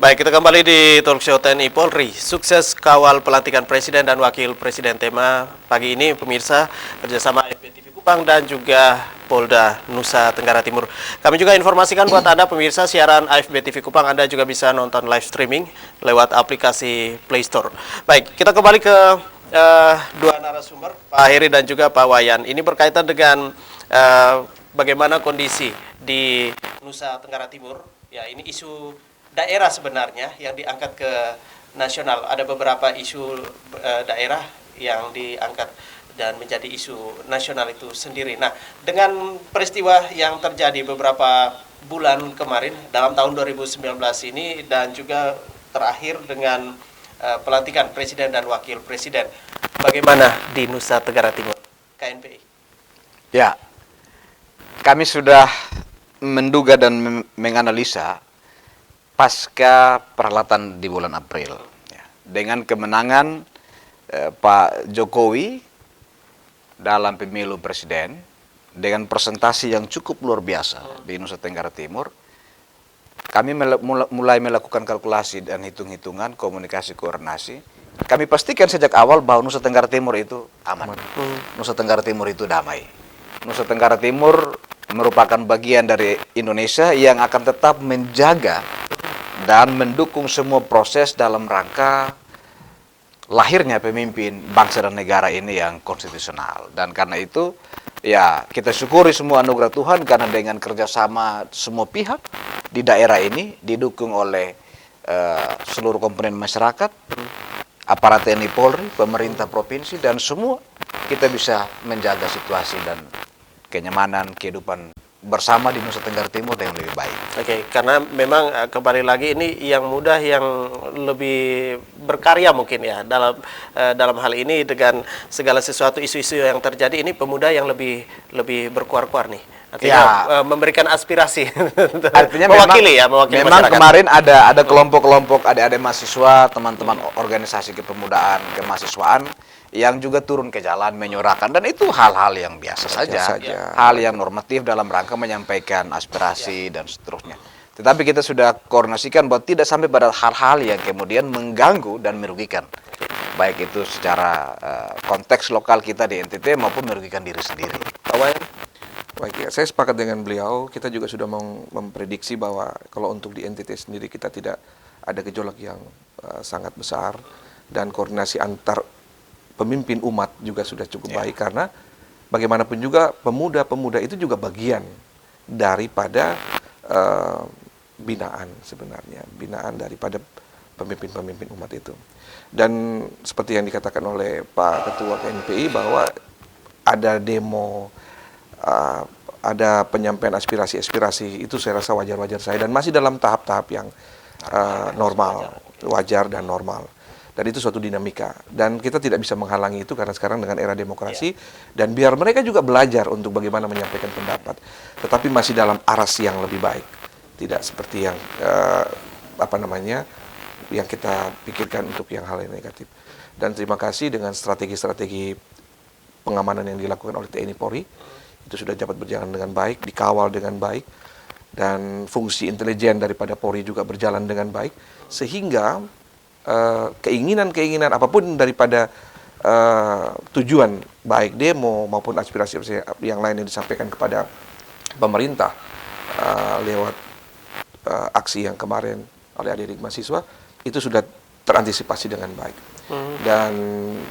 Baik, kita kembali di Talkshow TNI Polri. Sukses kawal pelantikan Presiden dan Wakil Presiden. Tema pagi ini, pemirsa, kerjasama AFB TV Kupang dan juga Polda Nusa Tenggara Timur. Kami juga informasikan buat Anda, pemirsa, siaran AFB TV Kupang, Anda juga bisa nonton live streaming lewat aplikasi Play Store. Baik, kita kembali ke dua narasumber, Pak Heri dan juga Pak Wayan. Ini berkaitan dengan bagaimana kondisi di Nusa Tenggara Timur. Ya, ini isu daerah sebenarnya yang diangkat ke nasional. Ada beberapa isu daerah yang diangkat dan menjadi isu nasional itu sendiri. Nah, dengan peristiwa yang terjadi beberapa bulan kemarin dalam tahun 2019 ini dan juga terakhir dengan pelantikan Presiden dan Wakil Presiden, bagaimana di Nusa Tenggara Timur, KNPI? Ya, kami sudah menduga dan menganalisa pasca perhelatan di bulan April, ya, dengan kemenangan Pak Jokowi dalam pemilu presiden dengan presentasi yang cukup luar biasa di Nusa Tenggara Timur, kami mulai melakukan kalkulasi dan hitung-hitungan, komunikasi, koordinasi. Kami pastikan sejak awal bahwa Nusa Tenggara Timur itu aman, Nusa Tenggara Timur itu damai. Nusa Tenggara Timur merupakan bagian dari Indonesia yang akan tetap menjaga dan mendukung semua proses dalam rangka lahirnya pemimpin bangsa dan negara ini yang konstitusional. Dan karena itu, ya, kita syukuri semua anugerah Tuhan karena dengan kerjasama semua pihak di daerah ini didukung oleh seluruh komponen masyarakat, aparat TNI Polri, pemerintah provinsi, dan semua kita bisa menjaga situasi dan kenyamanan kehidupan bersama di Nusa Tenggara Timur dengan lebih baik. Oke, karena memang kembali lagi ini yang muda yang lebih berkarya mungkin ya dalam hal ini dengan segala sesuatu isu-isu yang terjadi ini, pemuda yang lebih berkuar-kuar nih. Artinya memberikan aspirasi. Artinya mewakili memang masyarakat. Kemarin ada kelompok-kelompok adik-adik mahasiswa, teman-teman organisasi kepemudaan, kemahasiswaan yang juga turun ke jalan menyuarakan, dan itu hal-hal yang biasa saja, hal yang normatif dalam rangka menyampaikan aspirasi dan seterusnya. Tetapi kita sudah koordinasikan bahwa tidak sampai pada hal-hal yang kemudian mengganggu dan merugikan, baik itu secara konteks lokal kita di NTT maupun merugikan diri sendiri. Pak Wayan? Baik, ya, saya sepakat dengan beliau. Kita juga sudah memprediksi bahwa kalau untuk di NTT sendiri kita tidak ada gejolak yang sangat besar, dan koordinasi antar pemimpin umat juga sudah cukup baik, karena bagaimanapun juga pemuda-pemuda itu juga bagian daripada binaan daripada pemimpin-pemimpin umat itu. Dan seperti yang dikatakan oleh Pak Ketua KNPI bahwa ada demo, ada penyampaian aspirasi itu saya rasa wajar-wajar saja dan masih dalam tahap-tahap yang normal, wajar dan normal. Dan itu suatu dinamika, dan kita tidak bisa menghalangi itu karena sekarang dengan era demokrasi, dan biar mereka juga belajar untuk bagaimana menyampaikan pendapat, tetapi masih dalam aras yang lebih baik, tidak seperti yang yang kita pikirkan untuk yang hal yang negatif. Dan terima kasih dengan strategi-strategi pengamanan yang dilakukan oleh TNI Polri, itu sudah dapat berjalan dengan baik, dikawal dengan baik, dan fungsi intelijen daripada Polri juga berjalan dengan baik, sehingga keinginan apapun daripada tujuan baik demo maupun aspirasi yang lain yang disampaikan kepada pemerintah lewat aksi yang kemarin oleh adik-adik mahasiswa itu sudah terantisipasi dengan baik. Dan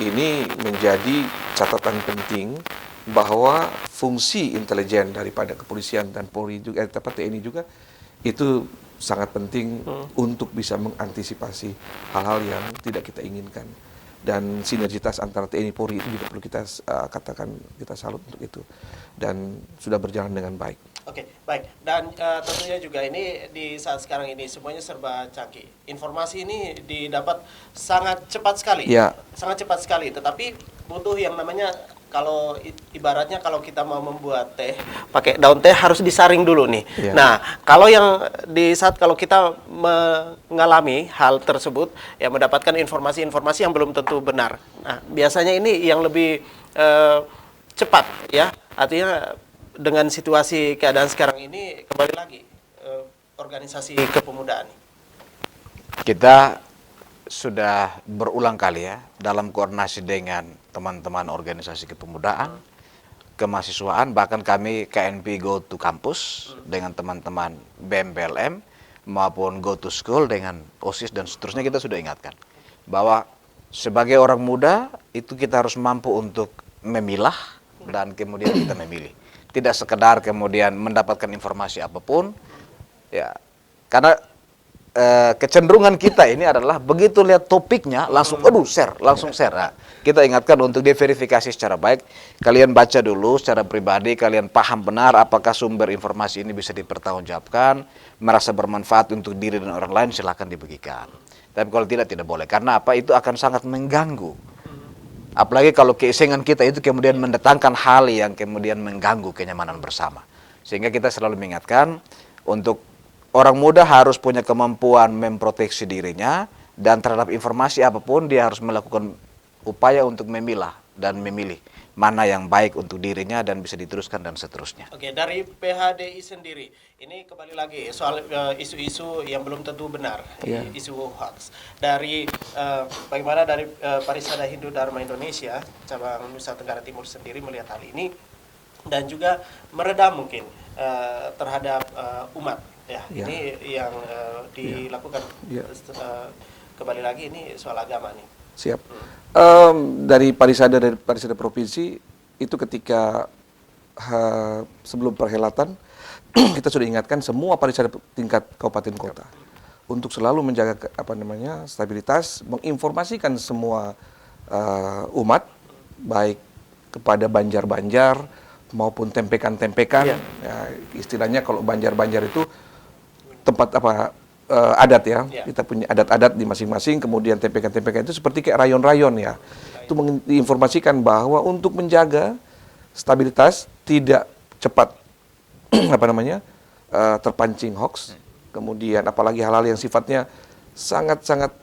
ini menjadi catatan penting bahwa fungsi intelijen daripada kepolisian dan Polri juga TNI juga itu sangat penting untuk bisa mengantisipasi hal-hal yang tidak kita inginkan, dan sinergitas antara TNI Polri itu juga perlu kita katakan kita salut untuk itu, dan sudah berjalan dengan baik. Oke, baik. Dan tentunya juga ini di saat sekarang ini semuanya serba canggih. Informasi ini didapat sangat cepat sekali, sangat cepat sekali. Tetapi butuh yang namanya, kalau ibaratnya kalau kita mau membuat teh pakai daun teh harus disaring dulu nih. Nah, kalau yang di saat kalau kita mengalami hal tersebut, ya mendapatkan informasi-informasi yang belum tentu benar. Nah, biasanya ini yang lebih cepat, ya. Artinya dengan situasi keadaan sekarang ini kembali lagi organisasi kepemudaan. kita sudah berulang kali ya dalam koordinasi dengan teman-teman organisasi kepemudaan, kemahasiswaan, bahkan kami KNP Go to Campus dengan teman-teman BEM PLM maupun Go to School dengan OSIS dan seterusnya, kita sudah ingatkan bahwa sebagai orang muda itu kita harus mampu untuk memilah dan kemudian kita memilih. Tidak sekedar kemudian mendapatkan informasi apapun, ya, karena kecenderungan kita ini adalah begitu lihat topiknya langsung share, langsung share. Nah, kita ingatkan untuk diverifikasi secara baik. Kalian baca dulu secara pribadi, kalian paham benar apakah sumber informasi ini bisa dipertanggungjawabkan, merasa bermanfaat untuk diri dan orang lain, silakan dibagikan. Tapi kalau tidak, tidak boleh. Karena apa? Itu akan sangat mengganggu. Apalagi kalau keisengan kita itu kemudian mendatangkan hal yang kemudian mengganggu kenyamanan bersama. Sehingga kita selalu mengingatkan untuk orang muda harus punya kemampuan memproteksi dirinya, dan terhadap informasi apapun dia harus melakukan upaya untuk memilah dan memilih mana yang baik untuk dirinya dan bisa diteruskan dan seterusnya. Oke, dari PHDI sendiri, ini kembali lagi soal isu-isu yang belum tentu benar, isu hoax. Dari bagaimana dari Parisada Hindu Dharma Indonesia cabang Nusa Tenggara Timur sendiri melihat hal ini dan juga meredam mungkin terhadap umat. Ya, ini yang dilakukan kembali lagi ini soal agama nih. Siap. Dari Parisada Provinsi itu ketika sebelum perhelatan kita sudah ingatkan semua Parisada tingkat kabupaten kota untuk selalu menjaga stabilitas, menginformasikan semua umat baik kepada banjar-banjar maupun tempekan-tempekan. Ya, istilahnya kalau banjar-banjar itu tempat adat ya. Kita punya adat-adat di masing-masing, kemudian tempekan-tempekan itu seperti kayak rayon-rayon ya. Itu menginformasikan bahwa untuk menjaga stabilitas tidak cepat terpancing hoax, kemudian apalagi hal-hal yang sifatnya sangat-sangat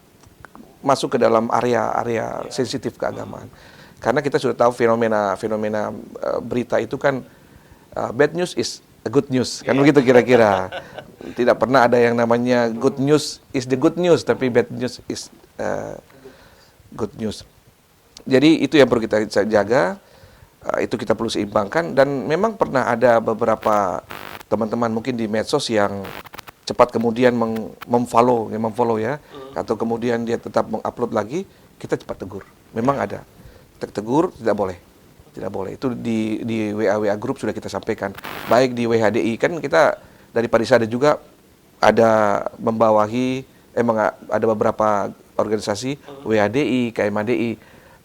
masuk ke dalam area sensitif keagamaan. Karena kita sudah tahu fenomena berita itu kan bad news is a good news, kan begitu kira-kira. Tidak pernah ada yang namanya good news is the good news, tapi bad news is good news. Jadi itu yang perlu kita jaga, itu kita perlu seimbangkan. Dan memang pernah ada beberapa teman-teman mungkin di medsos yang cepat kemudian memfollow ya, atau kemudian dia tetap mengupload lagi, kita cepat tegur. Memang ada, tegur, tidak boleh. Tidak boleh. Itu di WA group sudah kita sampaikan. Baik di WHDI, kan kita dari Parisada juga ada membawahi, ada beberapa organisasi, WHDI, KMADI.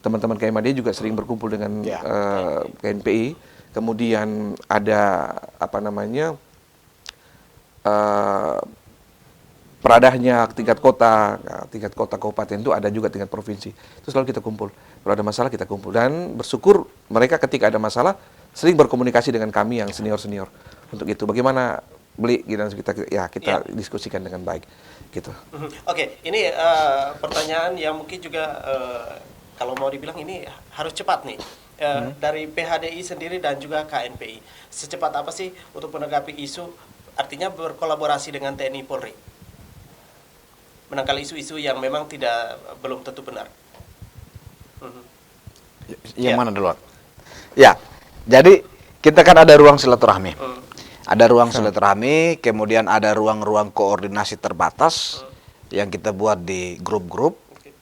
Teman-teman KMADI juga sering berkumpul dengan KNPI. Kemudian ada peradahnya tingkat kota kabupaten itu ada juga tingkat provinsi. Itu selalu kita kumpul. Kalau ada masalah kita kumpul, dan bersyukur mereka ketika ada masalah sering berkomunikasi dengan kami yang senior untuk itu. Bagaimana beli gitu, kita diskusikan dengan baik gitu. Oke, ini pertanyaan yang mungkin juga kalau mau dibilang ini harus cepat nih. Dari PHDI sendiri dan juga KNPI, secepat apa sih untuk menanggapi isu, artinya berkolaborasi dengan TNI Polri menangkal isu-isu yang memang belum tentu benar? Yang mana duluan? Ya, jadi kita kan ada ruang silaturahmi. Ada ruang silaturahmi, kemudian ada ruang-ruang koordinasi terbatas yang kita buat di grup-grup,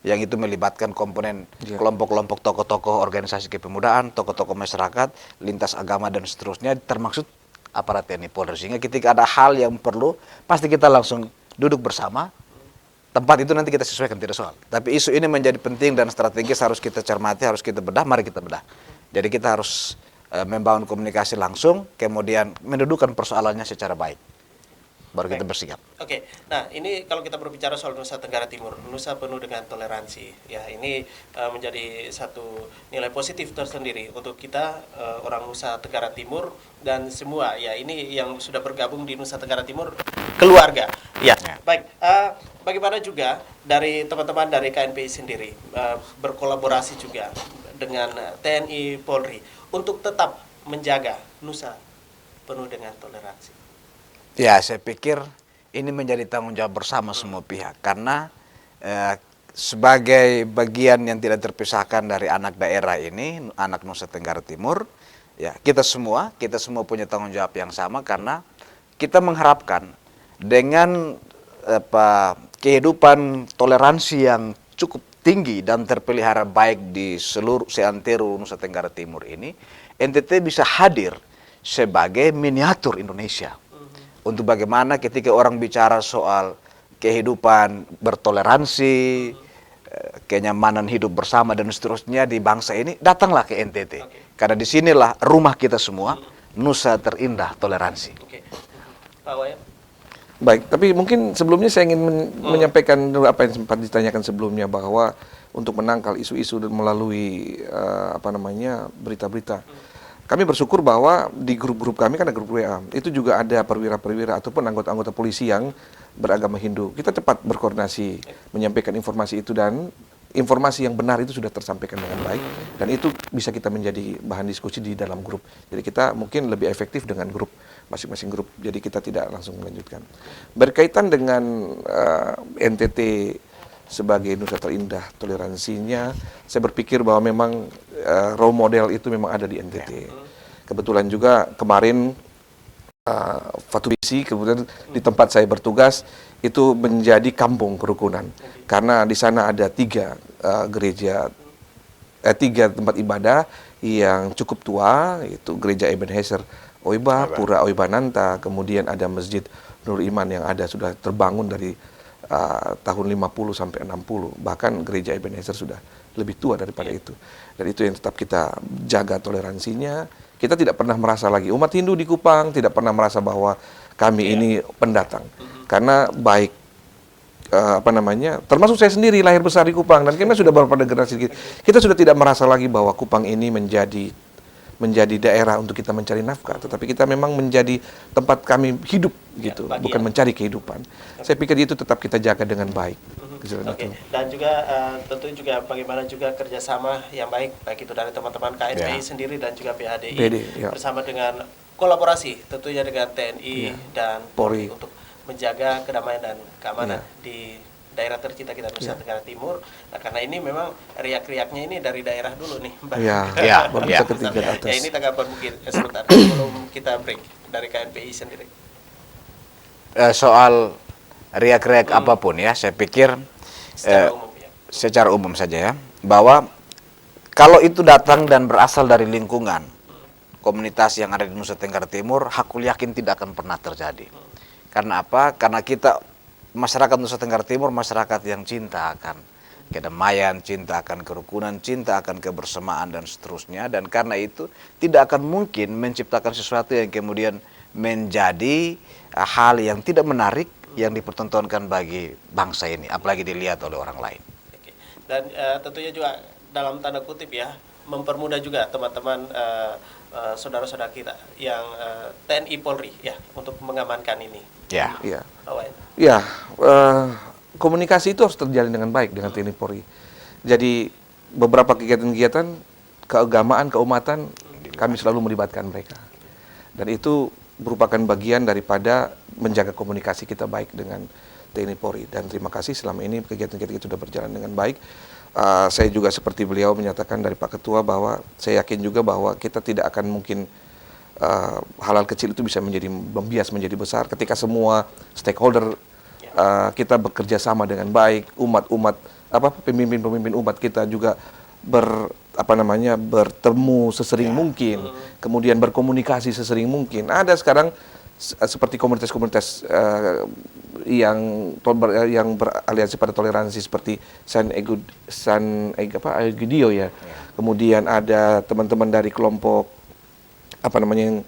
yang itu melibatkan komponen kelompok-kelompok tokoh-tokoh organisasi kepemudaan, tokoh-tokoh masyarakat, lintas agama dan seterusnya, termasuk aparat TNI Polri. Sehingga ketika ada hal yang perlu, pasti kita langsung duduk bersama. Tempat itu nanti kita sesuaikan, tidak soal. Tapi isu ini menjadi penting dan strategis, harus kita cermati, harus kita bedah, mari kita bedah. Jadi kita harus membangun komunikasi langsung, kemudian mendudukan persoalannya secara baik, baru kita bersikap. Oke, nah ini kalau kita berbicara soal Nusa Tenggara Timur, Nusa penuh dengan toleransi, ya ini menjadi satu nilai positif tersendiri untuk kita orang Nusa Tenggara Timur dan semua, ya ini yang sudah bergabung di Nusa Tenggara Timur, keluarga. Ya. Baik, bagaimana juga dari teman-teman dari KNPI sendiri berkolaborasi juga dengan TNI Polri untuk tetap menjaga Nusa penuh dengan toleransi? Ya, saya pikir ini menjadi tanggung jawab bersama semua pihak, karena sebagai bagian yang tidak terpisahkan dari anak daerah ini, anak Nusa Tenggara Timur, ya kita semua punya tanggung jawab yang sama karena kita mengharapkan dengan kehidupan toleransi yang cukup tinggi dan terpelihara baik di seluruh seantero Nusa Tenggara Timur ini, NTT bisa hadir sebagai miniatur Indonesia. Untuk bagaimana ketika orang bicara soal kehidupan bertoleransi, kenyamanan hidup bersama dan seterusnya di bangsa ini, datanglah ke NTT. Karena disinilah rumah kita semua, Nusa terindah toleransi. Oke. Pak Wayan. Baik, tapi mungkin sebelumnya saya ingin menyampaikan apa yang sempat ditanyakan sebelumnya, bahwa untuk menangkal isu-isu melalui berita-berita. Kami bersyukur bahwa di grup-grup kami kan ada grup WA, itu juga ada perwira-perwira ataupun anggota-anggota polisi yang beragama Hindu. Kita cepat berkoordinasi menyampaikan informasi itu, dan informasi yang benar itu sudah tersampaikan dengan baik, dan itu bisa kita menjadi bahan diskusi di dalam grup. Jadi kita mungkin lebih efektif dengan grup, masing-masing grup, jadi kita tidak langsung melanjutkan. Berkaitan dengan NTT sebagai Nusa terindah toleransinya, saya berpikir bahwa memang role model itu memang ada di NTT. Kebetulan juga kemarin Fatubisi, kemudian di tempat saya bertugas itu menjadi kampung kerukunan, karena di sana ada tiga tempat ibadah yang cukup tua, yaitu gereja Ebenezer Oiba, Pura Oibananta, kemudian ada Masjid Nur Iman yang ada sudah terbangun dari tahun 50 sampai 60, bahkan gereja Ebenezer sudah lebih tua daripada itu. Dan itu yang tetap kita jaga toleransinya. Kita tidak pernah merasa lagi, umat Hindu di Kupang tidak pernah merasa bahwa kami ini pendatang. Karena baik termasuk saya sendiri lahir besar di Kupang, dan kami sudah beberapa generasi kita sudah tidak merasa lagi bahwa Kupang ini menjadi daerah untuk kita mencari nafkah, tetapi kita memang menjadi tempat kami hidup gitu, bukan mencari kehidupan. Saya pikir itu tetap kita jaga dengan baik. Oke. Dan juga tentu juga bagaimana juga kerjasama yang baik itu dari teman-teman KNPI sendiri dan juga PHDI bersama dengan kolaborasi tentunya dengan TNI dan Polri untuk menjaga kedamaian dan keamanan di daerah tercinta kita Nusa Tenggara Timur. Nah, karena ini memang riak-riaknya ini dari daerah dulu nih, Mbak. Ini tanggapan mungkin sebentar sebelum kita break dari KNPI sendiri. Soal riak-riak apapun ya, saya pikir secara umum saja ya, bahwa kalau itu datang dan berasal dari lingkungan komunitas yang ada di Nusa Tenggara Timur, aku yakin tidak akan pernah terjadi. Karena apa? Karena kita masyarakat Nusa Tenggara Timur, masyarakat yang cinta akan kedamaian, cinta akan kerukunan, cinta akan kebersamaan dan seterusnya. Dan karena itu tidak akan mungkin menciptakan sesuatu yang kemudian menjadi hal yang tidak menarik yang dipertontonkan bagi bangsa ini, apalagi dilihat oleh orang lain. Dan tentunya juga dalam tanda kutip ya, mempermudah juga teman-teman saudara-saudara kita yang TNI Polri ya untuk mengamankan ini. Komunikasi itu harus terjalin dengan baik dengan TNI Polri. Jadi beberapa kegiatan-kegiatan keagamaan, keumatan kami selalu melibatkan mereka. Dan itu merupakan bagian daripada menjaga komunikasi kita baik dengan TNI Polri. Dan terima kasih selama ini kegiatan-kegiatan itu sudah berjalan dengan baik. Saya juga seperti beliau menyatakan dari Pak Ketua bahwa saya yakin juga bahwa kita tidak akan mungkin hal-hal kecil itu bisa membias menjadi besar ketika semua stakeholder kita bekerja sama dengan baik, pemimpin-pemimpin umat kita juga bertemu sesering mungkin, kemudian berkomunikasi sesering mungkin. Ada sekarang seperti komunitas-komunitas yang beraliansi pada toleransi seperti San Egidio ya. Kemudian ada teman-teman dari kelompok yang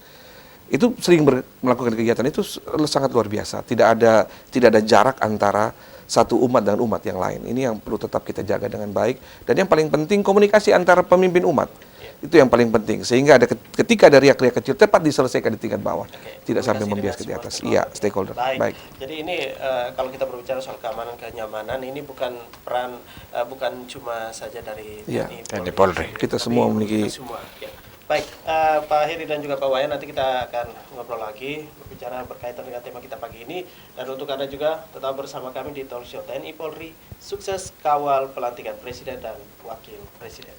itu sering melakukan kegiatan itu sangat luar biasa. Tidak ada jarak antara satu umat dengan umat yang lain. Ini yang perlu tetap kita jaga dengan baik. Dan yang paling penting komunikasi antara pemimpin umat. Itu yang paling penting, sehingga ketika ada riak-riak kecil tepat diselesaikan di tingkat bawah, tidak sampai membias ke di atas. Iya, stakeholder. Baik. Jadi ini kalau kita berbicara soal keamanan, kenyamanan, ini bukan peran bukan cuma saja dari TNI Polri. Polri, kita semua memiliki. Baik, Pak Heri dan juga Pak Wayan, nanti kita akan ngobrol lagi berbicara berkaitan dengan tema kita pagi ini. Dan untuk Anda juga tetap bersama kami di Talk Show TNI Polri, sukses kawal pelantikan Presiden dan Wakil Presiden.